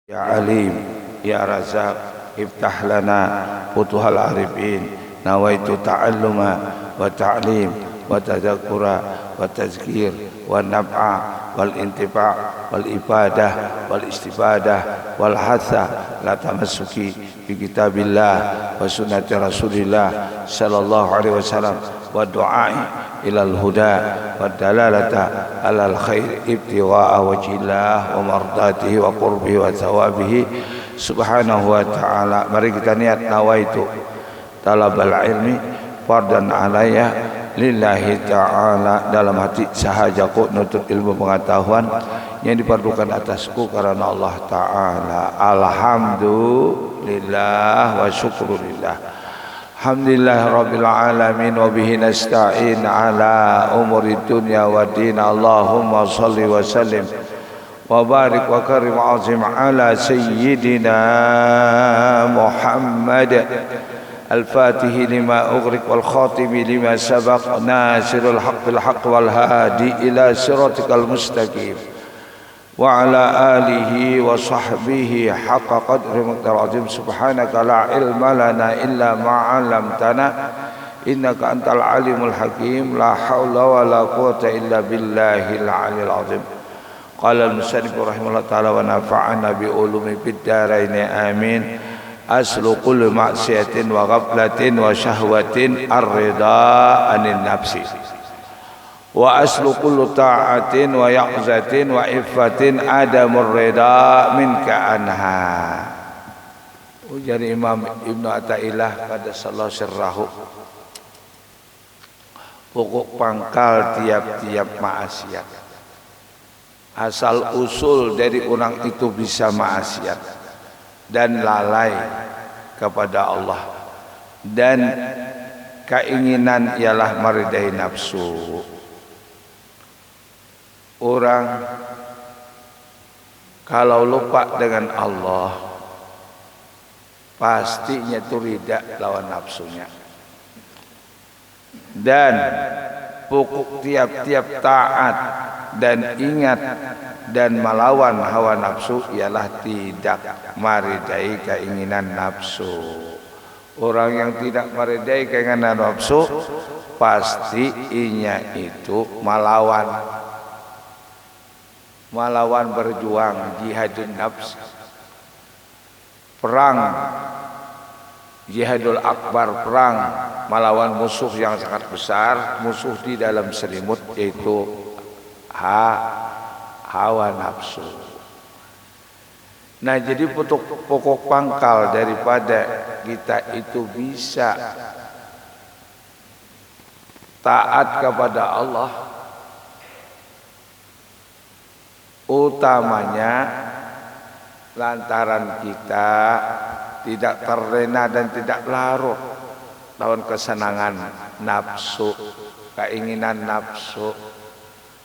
Ya Alim, Ya Razak, iftah lana futuhal arifin, nawaitu ta'alluma wa ta'lim wa tadzakkura wa tazkir wa naf'a wal intifa' wal ibadah wal istifadah wal hatha la tamassuki bi kitabillah wa sunnati Rasulillah sallallahu alaihi wasallam wa du'ai ilal huda wa dalalata alal khair ibtigha'a wajhillah wa mardatihi wa qurbihi wa thawabihi subhanahu wa ta'ala. Mari kita niat nawaitu talabal ilmi fardan alayya lillahi ta'ala, dalam hati sahajaku nutut ilmu pengetahuan yang diperlukan atasku karena Allah Ta'ala. Alhamdulillah wa syukurillah. Alhamdulillah Rabbil Alamin wa bihi nasta'in ala umuri dunya wa din. Allahumma salli wa sallim wa barik wa karim azim ala sayyidina Muhammad al-Fatihi lima ughriq wal khatimi lima sabaq nasirul haqq bil haqq wal hadi ila siratikal mustaqim wa ala alihi wa sahbihi haqqa qadri muqtarazim. Subhanaka la ilma lana illa ma 'allamtana innaka antal alimul hakim. La haula wa la quwwata illa billahil aliyil azim. Qala al-musannif rahimahullah ta'ala wa nafa'ana bi ulumi fid dharain amin. Aslu kulli maksiatin wa ghaflatin wa syahwatin ar-ridha anin nafsi wa aslu kullu ta'atin wa ya'zatin wa iffatin adamur ridha minka anha. Ujar Imam Ibnu Athaillah qaddasallahu sirrahu, pokok pangkal tiap-tiap maksiat, asal usul dari orang itu bisa maksiat dan lalai kepada Allah, dan keinginan ialah meridai nafsu. Orang kalau lupa dengan Allah pastinya itu rida lawan nafsunya, dan pokok tiap-tiap taat dan ingat dan melawan hawa nafsu ialah tidak meridai keinginan nafsu. Orang yang tidak meridai keinginan nafsu pasti inya itu melawan berjuang, jihadun nafs, perang, jihadul akbar, perang melawan musuh yang sangat besar, musuh di dalam selimut, yaitu hawa nafsu. Nah, jadi pokok pangkal daripada kita itu bisa taat kepada Allah, utamanya lantaran kita tidak terlena dan tidak larut lawan kesenangan nafsu, keinginan nafsu.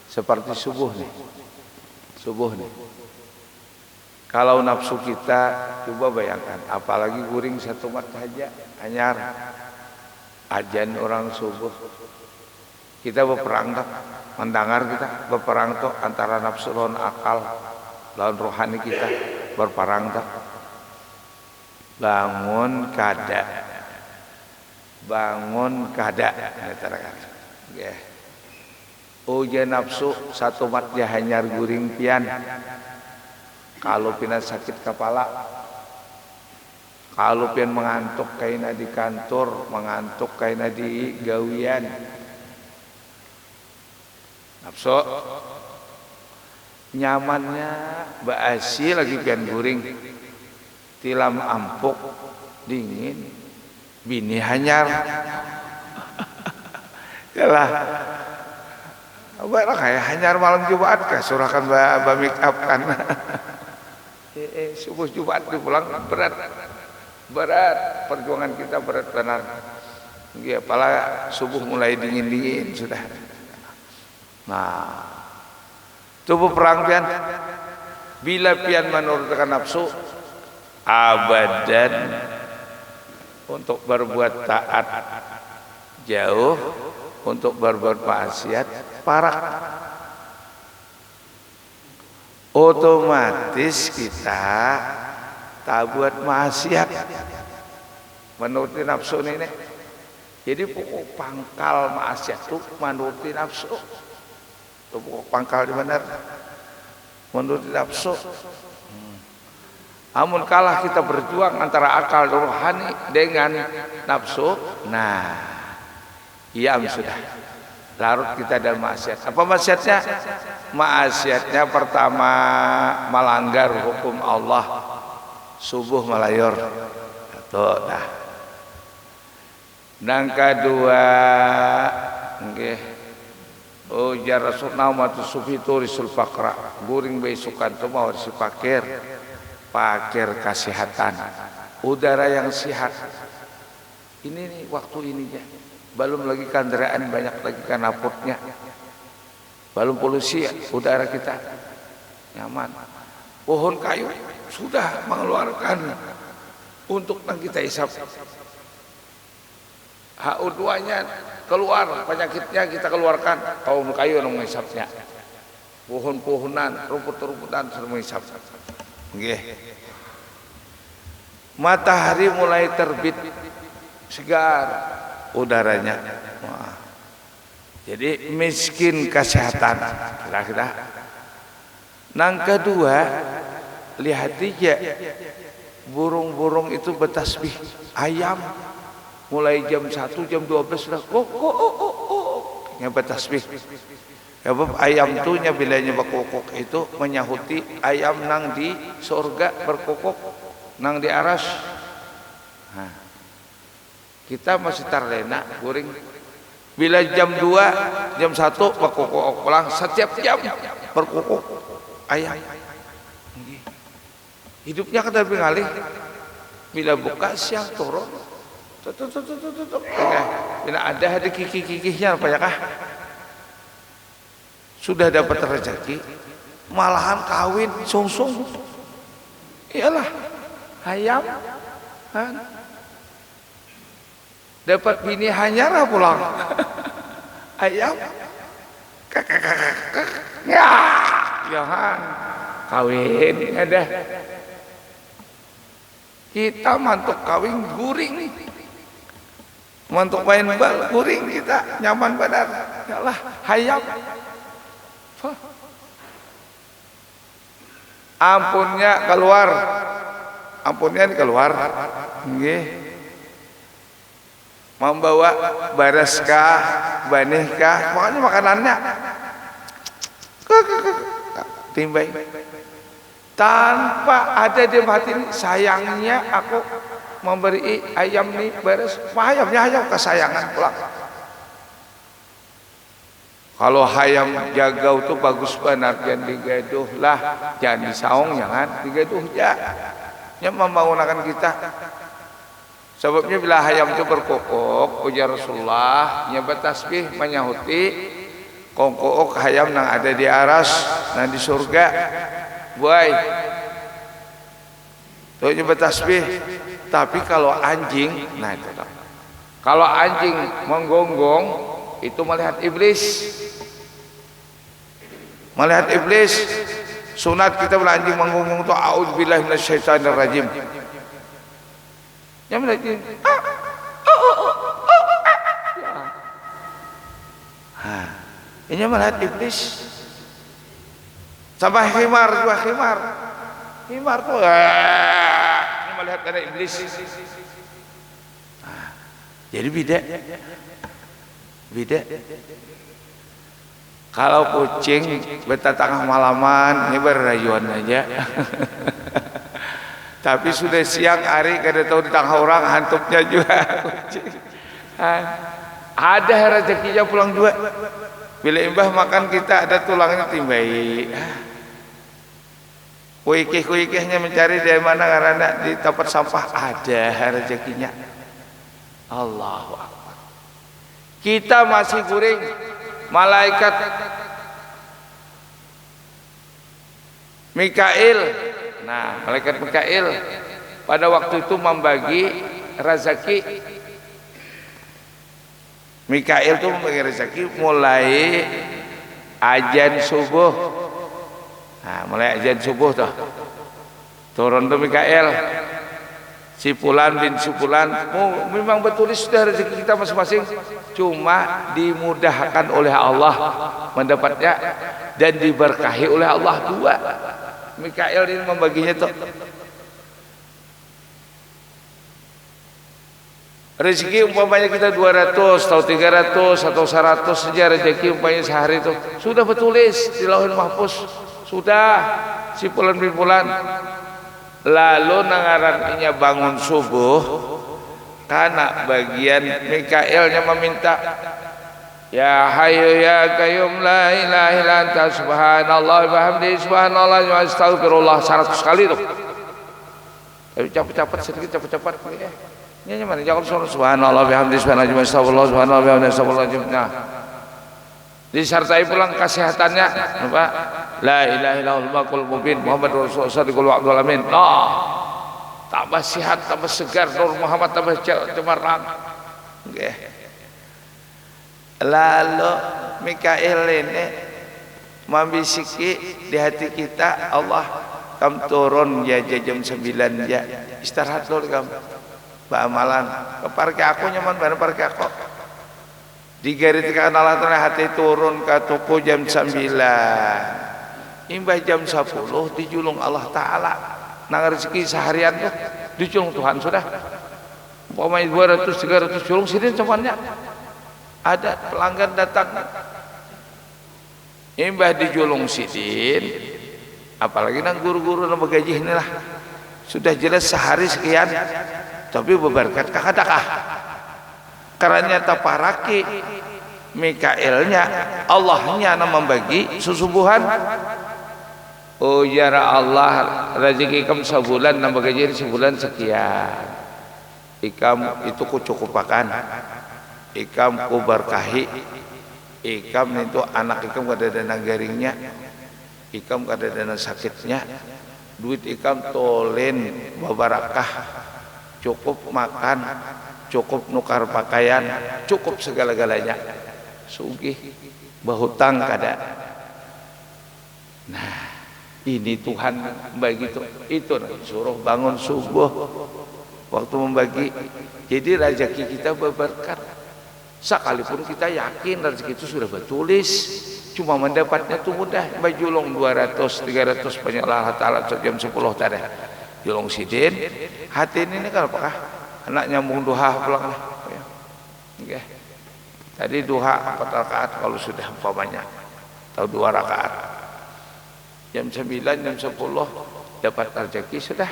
Seperti subuh nih. Kalau nafsu kita, coba bayangkan, apalagi guring satu mat saja, anyar ajan orang subuh, kita berperang tak, mendengar kita berperang tuh antara nafsu lawan akal, lawan rohani kita berperang tak. Bangun kada, ya. Ujian nafsu satu mat dia hanyar guring pian. Kalau pian sakit kepala, kalau pian mengantuk kaina di kantor, mengantuk kaina di gawian, nafsu nyamannya baasi lagi pian guring, tilam ampuk dingin, bini hanyar, yalah. Baiklah kayak hanyar malam Jumat kah surahkan ba make up kan. Subuh Jumat dipulang berat perjuangan kita, berat benar. Ya, pala subuh mulai dingin sudah. Nah, tubuh perang pian, bila pian menurutkan nafsu abadan untuk berbuat taat jauh, untuk berbuat maksiat parah. otomatis kita tak buat maksiat menuruti nafsu ini. Jadi pokok pangkal maksiat itu menuruti nafsu. Itu pokok pangkal di mana? Menuruti nafsu. Amun kalah kita berjuang antara akal rohani dengan nafsu, nah, iam sudah larut kita dalam maksiat. Apa maksiatnya? Maksiatnya pertama melanggar hukum Allah, subuh malayur. Tuh, nah. Dan kedua, nggih. Oh, jar Rasulullah matu sufi turisul fakra. Guring besukan tu mau dipakir. Pakir kesehatan, udara yang sehat. Ini nih waktu ininya. Belum lagi kendaraan banyak lagi kanapotnya. Belum polusi ya, udara kita nyaman. Pohon kayu sudah mengeluarkan untuk yang kita hisap. HO2-nya keluar, penyakitnya kita keluarkan. Pohon kayu yang menghisapnya. Pohon-pohonan, rumput-rumputan sudah menghisap. Nggih. Matahari mulai terbit segar udaranya. Wah. Jadi miskin kesehatan kira-kira. Nang kedua, lihat aja burung-burung itu bertasbih. Ayam mulai jam 1 jam 12 sudah nya bertasbih. Ya bab ayam tu nya bilanya berkokok itu menyahuti ayam nang di surga berkokok nang di aras. Nah, kita masih terlena guring. Bila jam 2 jam 1 berkokok pulang setiap jam berkokok ayam. Hidupnya kan lebih ngalih. Bila buka siang turun. Bila ada kikih-kikihnya apa ya kah? Sudah dapat rezeki, malahan kawin sungsung. Iyalah, ayam kan? Dapat bini hanyara pulang. Ayam, ya, jangan kawin ada. Kita mantuk kawin guring, mantuk main bal guring kita nyaman badan. Iyalah, ayam. Ampunnya keluar, ampunnya keluar, nggih. Membawa baraskah, banihkah, makanya makanannya timbai. Tanpa ada di hati ini, sayangnya aku memberi ayam nih baras, ayamnya ayam kesayangan pulang. Kalau hayam jagau tuh bagus benar, jangan digaduh lah, jangan disaung, jangan digaduh ya. Yang membangunkan kita. Sebabnya bila hayam itu berkokok, ujar Rasulullah, nyebat tasbih menyahuti kongkook hayam yang ada di aras, yang di surga. Buai, tuh nyebat tasbih. Tapi kalau anjing, nah itu dong. Kalau anjing menggonggong, itu melihat iblis. Melihat iblis. Sunat kita bila anjing menggonggong itu a'udzubillahi minasyaitonir rajim. Yang melihat ini melihat iblis. Sampai khimar juga khimar. Khimar tuh ini melihat karena iblis. Jadi beda. Kalau kucing betah tengah malaman ini berrayuan aja. Tapi sudah siang hari kada tahu di tengah orang hantuknya juga kucing. Ada rezekinya pulang juga. Bila imbah makan kita ada tulangnya timbai. Kuikih-kuikihnya mencari dari mana karena di tempat sampah ada rezekinya. Allahu Akbar. Kita masih guring. Malaikat Mikail, nah malaikat Mikail pada waktu itu membagi rezeki. Mikail itu membagi rezeki mulai azan subuh Nah, mulai azan subuh tuh. Turun tuh Mikael. Si Fulan bin Sufulan, memang betul sudah rezeki kita masing-masing, cuma dimudahkan oleh Allah mendapatnya dan diberkahi oleh Allah dua. Mikael ini membaginya tuh. Rezeki umpamanya kita 200 atau 300 atau 100 saja rezeki umpamanya sehari itu sudah bertulis di Lauhul Mahfuz, sudah si Fulan bin Fulan. Lalu nangarannya bangun subuh karena bagian Mikaelnya meminta, ya hayyu ya qayyum la ilaha illa anta subhanallah wa bihamdihi subhanallah wa astaghfirullah 100 kali tuh. Tapi cepat-cepat sedikit cepat-cepat nyanyi mana jangan subhanallah wa bihamdihi subhanallah wa astaghfirullah subhanallah wa bihamdihi subhanallah. Nah, disertai pulang kesehatannya apa? La ilaha illallah wal mubin Muhammadur Rasulullah sallallahu alaihi wasallam. Nah, tambah sehat, tambah segar, Nur Muhammad tambah cemerlang. Nggih. Lalu Mikael ini membisiki di hati kita, Allah kamu turun ya jam 9 ya. Istirahat dulu kamu. Bamalan. Keparke aku nyaman bareng parke aku. Digaritikan Allah Ta'ala hati turun ke toko jam 9. Imbah jam 10 dijulung Allah Ta'ala. Nang rezeki seharian tuh dijulung Tuhan sudah. Umpamanya 200 300 julung sidin semuanya. Ada pelanggan datang. Imbah dijulung sidin, apalagi nang guru-guru nang gaji inilah. Sudah jelas sehari sekian. Tapi berberkat kakak-kakak. Karena nyata paraki Mikaelnya, Allahnya yang membagi susubuhan. Oh ya Allah, rezeki kamu sebulan nambah gaji sebulan sekian. Ikam itu ku cukupakan. Ikam ku berkahi. Ikam itu anak ikam kada dana garingnya. Ikam kada dana sakitnya. Duit ikam tolen babarakah. Cukup makan, cukup nukar pakaian, cukup segala-galanya. Sugih bahutang kada. Nah, ini Tuhan begitu. Itu suruh bangun subuh waktu membagi. Jadi rezeki kita berberkat. Sekalipun kita yakin rezeki itu sudah bertulis, cuma mendapatnya itu mudah. Bajulung 200 300 penyalah taala jam 10 tadi. Julung sidin, hati ini kan apakah anak nyambung duha pulang lah. Okay. Tadi duha 4 rakaat kalau sudah umpamanya atau 2 rakaat. Jam 9 jam 10 dapat rezeki sudah.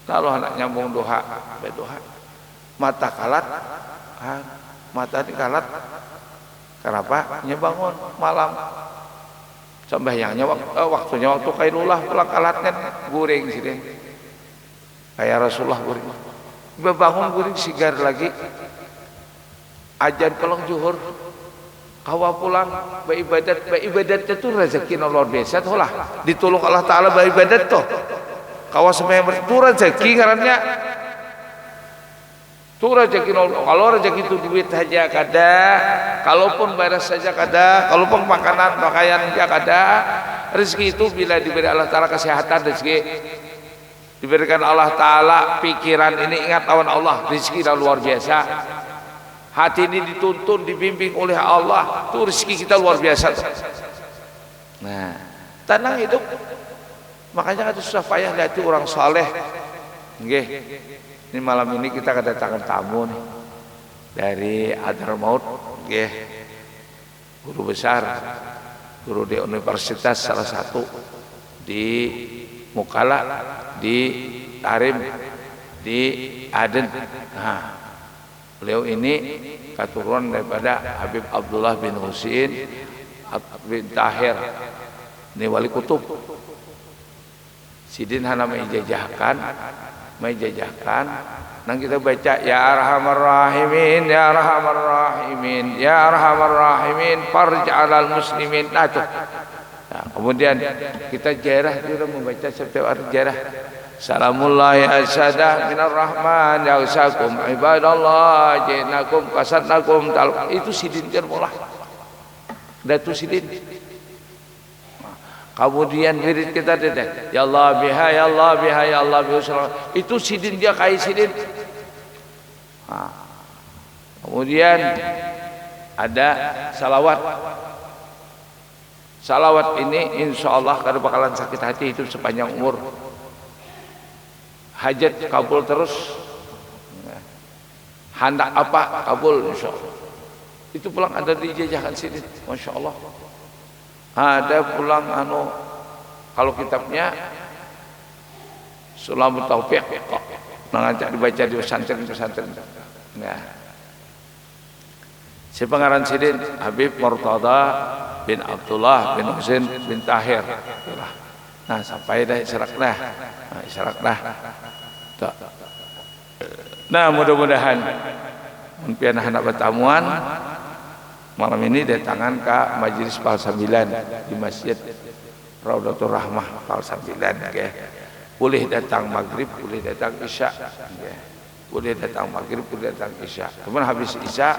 Lalu anak nyambung duha, berduha. Mata kalat, mata ini kalat. Kenapa? Nyebangun malam. Sembahyangnya waktunya waktu kailullah pulang kalatnya guring sini. Kayak Rasulullah guring. Bangun guring sigar lagi. Ajan pulang zuhur. Kawa pulang beribadat itu rezeki luar biasa tuh lah. Ditolong Allah Taala beribadat tuh. Kawa sembahyang itu rezeki ngarannya. Tuh rezeki kalau rezeki itu duit saja kada, kalaupun beres saja kada, kalaupun makanan pakaian saja kada, rezeki itu bila diberi Allah Taala kesehatan rezeki, diberikan Allah Taala pikiran ini ingat lawan Allah, rezeki luar biasa. Hati ini dituntun dibimbing oleh Allah, tuh rezeki kita luar biasa. Nah, tenang hidup. Makanya itu susah payah lihat orang saleh. Nggih. Ini malam ini kita kedatangan tamu nih dari Hadramaut, nggih. Guru besar, guru di universitas salah satu di Mukalla, di Tarim, di Aden. Nah, beliau ini keturunan daripada Habib Abdullah bin Husin bin Tahir. Ini wali kutub. Sidin hana menjajahkan, nang kita baca ya arhamar rahimin ya arhamar rahimin ya arhamar rahimin farja'al muslimin. Nah, kemudian kita jarah juga membaca setiap hari jarah salamullahi asyadah minar rahman ya usakum ibadallah jinakum kasatnakum itu sidin kan mulai datu sidin. Kemudian wirid kita dedek, ya Allah biha, ya Allah biha, ya Allah biha. Itu sidin dia kai sidin. Nah, kemudian ada salawat. Salawat ini insya Allah kada bakalan sakit hati itu sepanjang umur. Hajat kabul terus. Hendak apa kabul insya Allah. Itu pulang ada di jajahan sini, masya Allah. Ada pulang kalau kitabnya Sulamut Taufiq, ngajak dibaca di pesantren. Nah, si pengarang sidin Habib Murtada bin Abdullah bin Husain bin Tahir. Nah, sampai dah isyarat dah. Nah, mudah-mudahan mimpian anak pertemuan malam ini datangan ke Majelis Pal 9 di Masjid Raudatul Rahmah Pal 9 okay. Boleh datang maghrib, boleh datang isya okay. Boleh datang maghrib, boleh datang isya. Cuman habis isya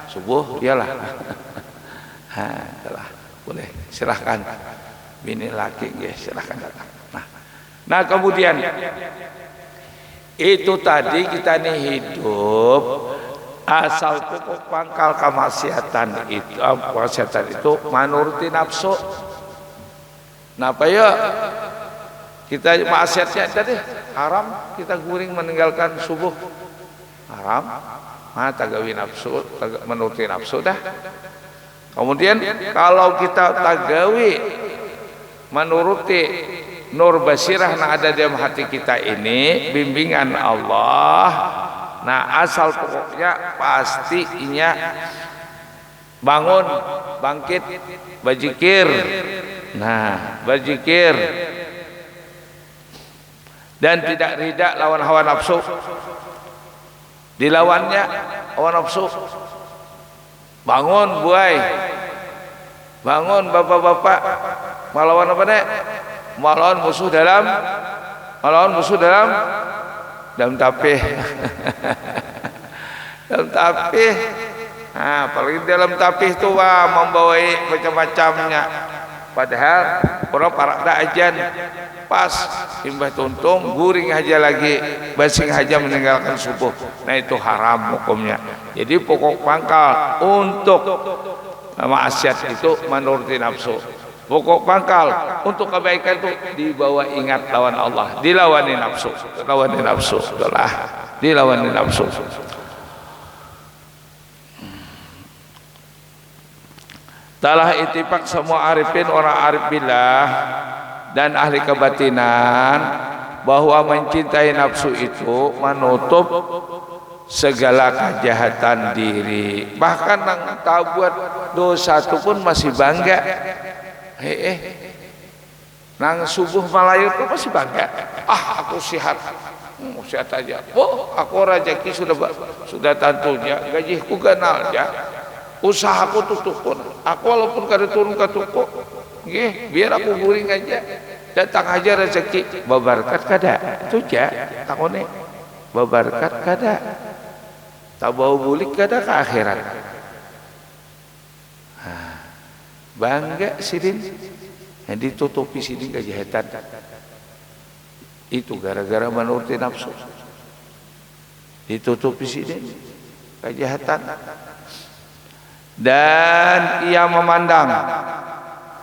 subuh iyalah. Itulah boleh, silahkan bini laki okay. Silahkan datang. Nah kemudian itu tadi kita nih hidup asal pokok pangkal kemaksiatan itu menuruti nafsu. Napa ya kita maksiatnya tadi haram, kita guring meninggalkan subuh haram, tagawi nafsu, menuruti nafsu dah. Kemudian kalau kita tagawi menuruti nur basirah yang ada dalam hati kita ini, bimbingan Allah. Nah, asal pokoknya pastinya bangun, bangkit, berzikir. Nah, berzikir dan tidak rida lawan hawa nafsu. Dilawannya hawa nafsu. Bangun, buai. Bangun, bapak-bapak. Melawan apa nek? Melawan musuh dalam tapih. Dalam tapih. Nah, apalagi dalam tapih itu membawai macam-macamnya. Padahal orang parak dah ajan pas imbah tuntung guring aja lagi, basing aja meninggalkan subuh. Nah, itu haram hukumnya. Jadi pokok pangkal untuk maksiat itu menuruti nafsu. Pokok pangkal untuk kebaikan itu dibawa ingat lawan Allah, dilawani nafsu, dilawani nafsu. Telah ittifaq semua arifin, orang arif billah dan ahli kebatinan bahwa mencintai nafsu itu menutup segala kejahatan diri. Bahkan yang tahu buat dosa itu pun masih bangga. Nang subuh malayut itu masih bangga. Aku sehat, sehat aja. Aku rezeki sudah tentunya, gajiku ganal ya. Usahaku tutupun. Aku walaupun kada turun ke toko, biar aku guring aja. Datang aja rezeki, babarkat kada. Itu aja. Aku nih, babarkat kada. Tak bau bulik kada ke akhirat. Bangga sidin yang ditutupi sidin kejahatan itu gara-gara menuruti nafsu, ditutupi sidin kejahatan. Dan ia memandang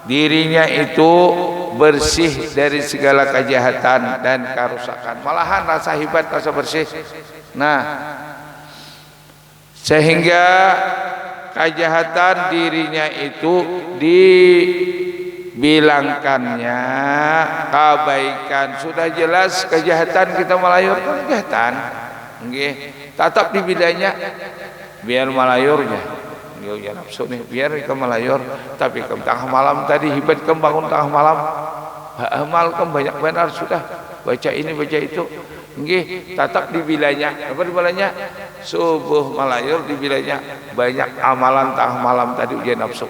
dirinya itu bersih dari segala kejahatan dan kerusakan, malahan rasa hebat, rasa bersih. Nah, sehingga kejahatan dirinya itu dibilangkannya kebaikan. Sudah jelas kejahatan kita melayur kejahatan, tetap dibilangnya biar melayurnya. Ya nafsu nih biar ke melayur, tapi ke tengah malam tadi hibat ke bangun tengah malam, amal ke banyak benar sudah baca ini baca itu. Tetap dibilanya apa dibilanya subuh malayur, dibilanya banyak amalan tengah malam tadi ujian nafsu.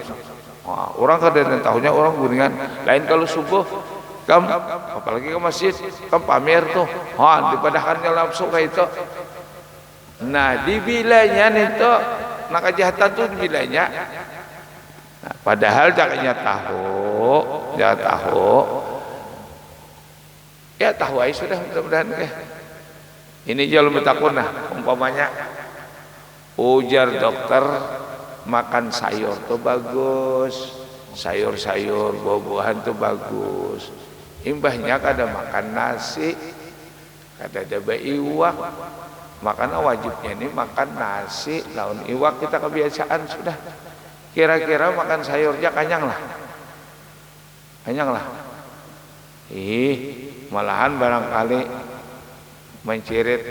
Orang kadang tahunya orang guringan lain kalau subuh kam apalagi ke masjid kam pamer tuh dipadahannya nafsu kayak itu. Nah dibilanya itu nah kejahatan tuh dibilanya. Nah, Padahal jaknya tahu, ya tahu. Ya tahu aja sudah mudah-mudahan deh. Ini jual betakun nah umpamanya ujar dokter makan sayur tuh bagus, sayur-sayur buah-buahan tuh bagus. Imbahnya kada makan nasi, kada ada iwak. Makanya wajibnya ini makan nasi lawan iwak kita kebiasaan sudah. Kira-kira makan sayurnya kenyang lah. Kenyang lah. Malahan barangkali mencirit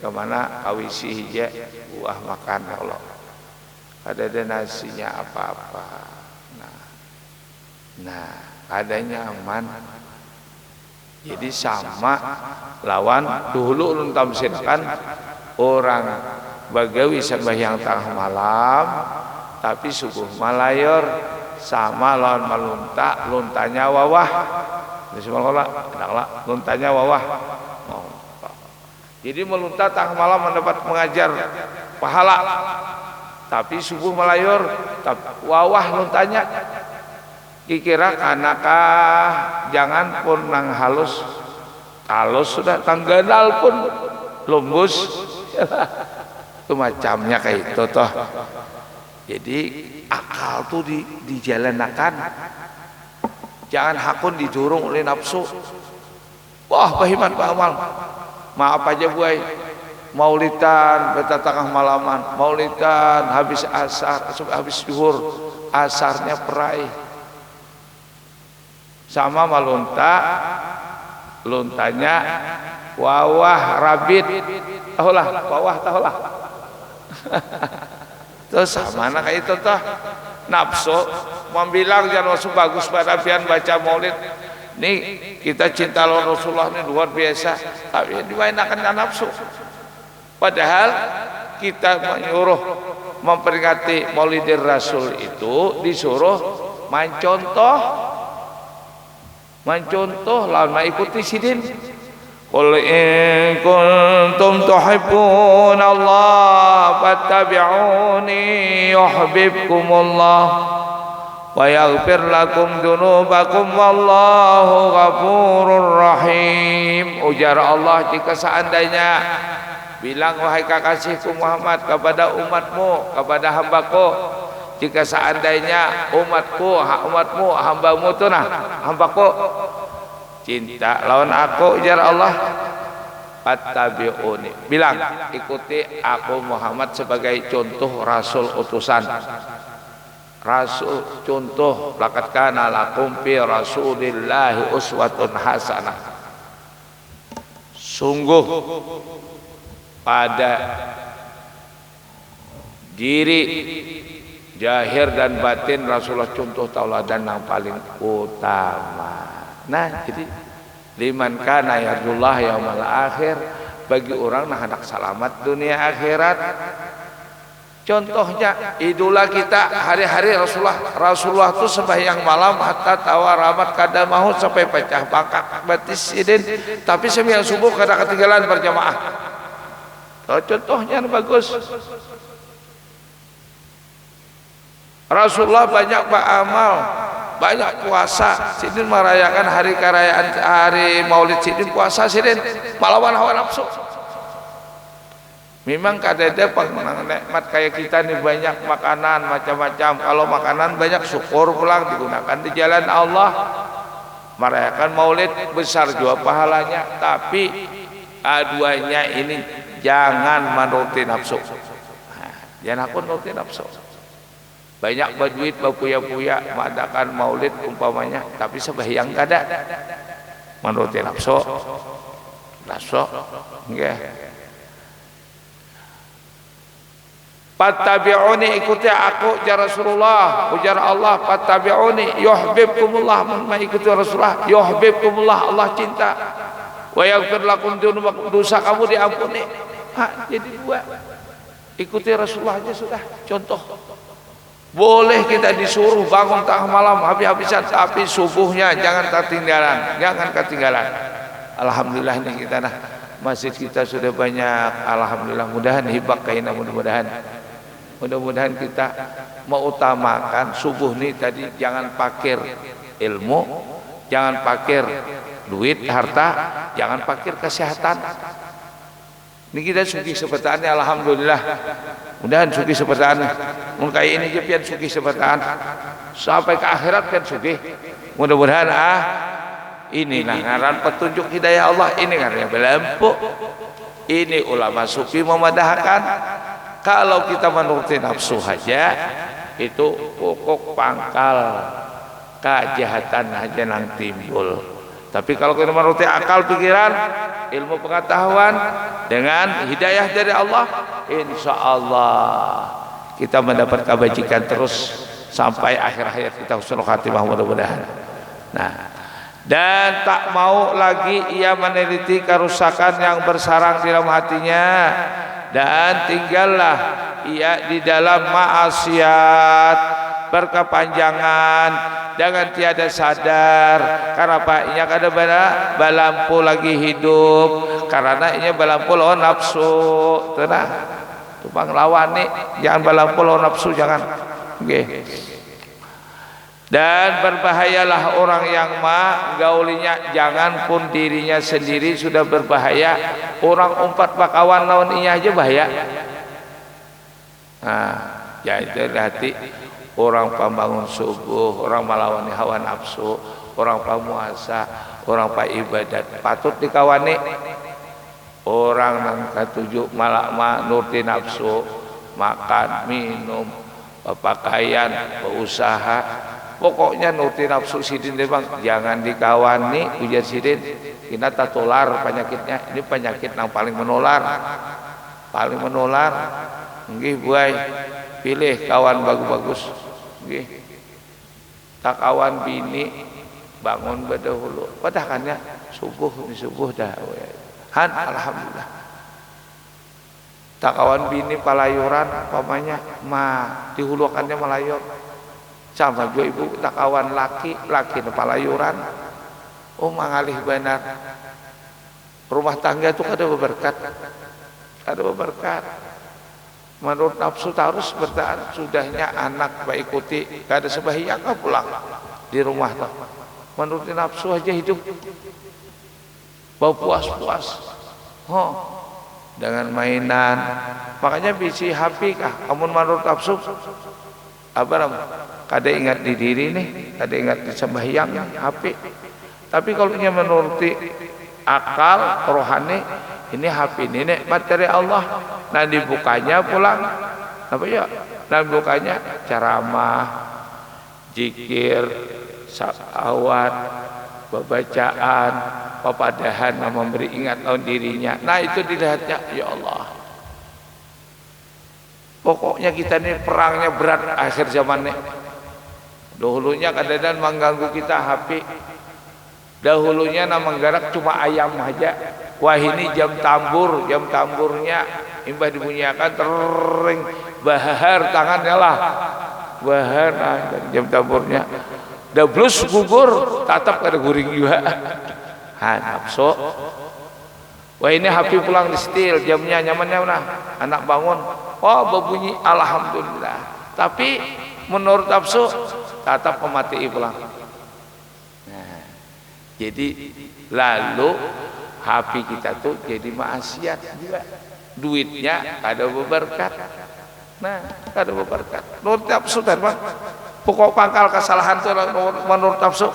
kemana awisi hija buah makan Allah. Ada nasinya apa-apa. Nah, adanya aman. Jadi sama lawan dulu ulun tamsirkan orang bagawi sembahyang tengah malam tapi subuh malayur sama lawan melunta luntanya wawah. Bismillah, luntanya wawah. Jadi melunta tengah malam mendapat mengajar pahala. Tapi subuh melayur, wawah luntanya. Kikira kanakah jangan pun nang halus sudah tangganal pun lumbus. Itu macamnya kayak itu toh. Jadi akal tuh dijalanakan. Jangan hakun didorong oleh nafsu. Wah, bahiman Pak Amal. Maaf aja buai. Maulidan beta tengah malaman, maulidan habis asar, habis zuhur, asarnya perai. Sama malunta, luntanya wawah rabit. Tahulah, wawah tahulah. Terus sama nak kayak itu toh. Nafsu membilang jangan masuk bagus pada pian baca maulid. Nih kita cinta Rasulullah ini luar biasa, tapi dimainkan nafsu. Padahal kita menyuruh memperingati Maulidir Rasul itu disuruh mencontoh lawan mengikuti sidin. Qul in kuntum tuhibbuna Allah fattabi'uni yuhibbukumullah wa yaghfir lakum dzunubakum wallahu ghafurur rahim. Ujar Allah, jika seandainya bilang wahai kekasihku Muhammad kepada umatmu, kepada hambaku, jika seandainya umatmu, hambamu itu nah, hambaku cinta lawan aku, ujar Allah, fattabi'uni, bilang ikuti aku Muhammad sebagai contoh rasul utusan. Rasul contoh, laqad kana lakum fi rasulillahi uswatun hasanah. Sungguh pada diri zahir dan batin Rasulullah contoh tauladan yang paling utama. Nah, jadi liman kana yarjullah yaumal akhir, bagi orang nah hendak selamat dunia akhirat. Contohnya idola kita hari-hari Rasulullah itu sembahyang malam hatta tawaramat kada mahut sampai pecah bangkak batis idin, tapi sembahyang subuh kada ketinggalan berjamaah. Contohnya bagus. Rasulullah banyak beramal, banyak puasa. Sidin merayakan hari karayaan hari Maulid sidin puasa sidin melawan hawa nafsu. Memang kadada pengenang nikmat kayak kita nih, banyak makanan macam-macam. Kalau makanan banyak syukur pulang digunakan di jalan Allah. Merayakan Maulid besar juga pahalanya, tapi aduanya ini jangan menuruti nafsu. Jangan aku nuruti nafsu. Banyak berduit berpuya-puya mengadakan Maulid umpamanya, tapi sembahyang kada menuruti nafsu. Nggih. Fattabi'uni, ikuti aku ya Rasulullah, ujar Allah, fattabi'uni yuhibbukumullah, mengikuti Rasulullah yuhibbukumullah, Allah cinta. Wa yaghfir lakum dzunubakum, dosa kamu diampuni. Jadi dua, ikuti Rasulullah aja sudah contoh. Boleh kita disuruh bangun tengah malam habis-habisan, tapi subuhnya jangan ketinggalan. Alhamdulillah ini kita masjid kita sudah banyak, alhamdulillah, mudahan hibak kaina, mudah-mudahan Mudah-mudahan kita mengutamakan subuh nih tadi, jangan pakir ilmu, jangan pakir duit, harta, jangan pakir kesehatan. Ini kita suki seperti alhamdulillah. Mudahan suki seperti mun kayak ini je pian suki seperti sampai ke akhirat pian suki. Mudah-mudahan inilah ngaran petunjuk hidayah Allah, ini karena belampu. Ini ulama sufi memadahkan kalau kita menuruti nafsu saja itu pokok pangkal kejahatan aja nang timbul. Tapi kalau kita menuruti akal pikiran, ilmu pengetahuan dengan hidayah dari Allah, insya Allah kita mendapat kebajikan terus sampai akhir hayat kita, husnul khatimah mudah-mudahan. Nah, dan tak mau lagi ia meneliti kerusakan yang bersarang di dalam hatinya, dan tinggallah ia di dalam maksiat berkepanjangan dengan tiada sadar. Karena apa? Ia kada balampu lagi hidup, karena ia balampu lawan nafsu. Tenang, tupang lawan nih, jangan balampu lawan nafsu, jangan. Okay. Dan berbahayalah orang yang gaulinya, jangan pun dirinya sendiri sudah berbahaya, orang umpat bakawan lawan iya aja bahaya. Nah, jadi hati orang pembangun subuh, orang melawani hawa nafsu, orang pamuasa, orang pa ibadat, patut dikawani. Orang nang katujuh malah nurti nafsu, makan, minum, pakaian, berusaha. Pokoknya nuruti nafsu sidin deh bang, jangan dikawani ujar sidin. Kita tertular penyakitnya, ini penyakit yang paling menular, nggih buai, pilih kawan bagus-bagus, nggih. Tak kawan bini bangun berdahulu, padahannya subuh dah, han alhamdulillah. Tak kawan bini palayuran, pamanya dihulukannya melayur. Sama juga ibu tak kawan laki palayuran, mangalih benar. Rumah tangga itu ada berberkat. Menurut nafsu harus bertahan, sudahnya anak baik ikuti, kada sebahyang pulang di rumah tuh. Menurut nafsu aja hidup, bau puas-puas, dengan mainan. Makanya bisi HP kah, kamu menurut nafsu apa namanya? Kada ingat di diri nih, kada ingat di sembahyang HP. Tapi kalau dia menuruti akal rohani, ini HP ini nikmat dari Allah. Nah dibukanya pulang, apa ya? Nah bukanya ceramah, zikir, salawat, pembacaan, papadahan, memberi ingat lawan dirinya. Nah itu dilihatnya, ya Allah. Pokoknya kita ini perangnya berat akhir zaman nih. Dahulunya kadang-kadang mengganggu kita HP. Dahulunya nama menggarak cuma ayam aja. Wah ini jam tamburnya imbah dibunyikan tering bahar tangannya lah. Bahar jam tamburnya. Dablus gugur, tatap kada guring juga. Nafsu. Wah ini HP pulang di setil, jamnya nyamannya mana? Anak bangun, berbunyi alhamdulillah. Tapi menurut nafsu tatap memati pulang. Nah, jadi lalu HP kita tuh jadi maksiat juga. Duitnya kada berberkat. Nah, kada berberkat. Menurut nafsu terbang. Pokok pangkal kesalahan itu menurut nafsu.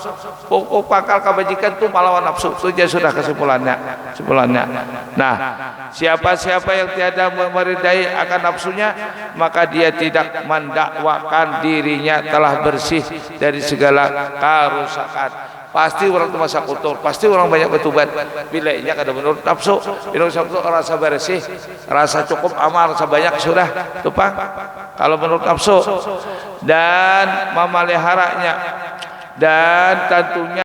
Pokok pangkal kebajikan itu melawan nafsu. Itu sudah kesimpulannya. Nah, siapa-siapa yang tiada meridai akan nafsunya, maka dia tidak mendakwakan dirinya telah bersih dari segala kerusakan. Pasti orang itu masa kotor, pasti orang banyak bertobat. Bila ini kada menurut nafsu, bila nafsu rasa bersih, rasa cukup amal, rasa banyak sudah tupang. Kalau menurut nafsu dan memeliharanya, dan tentunya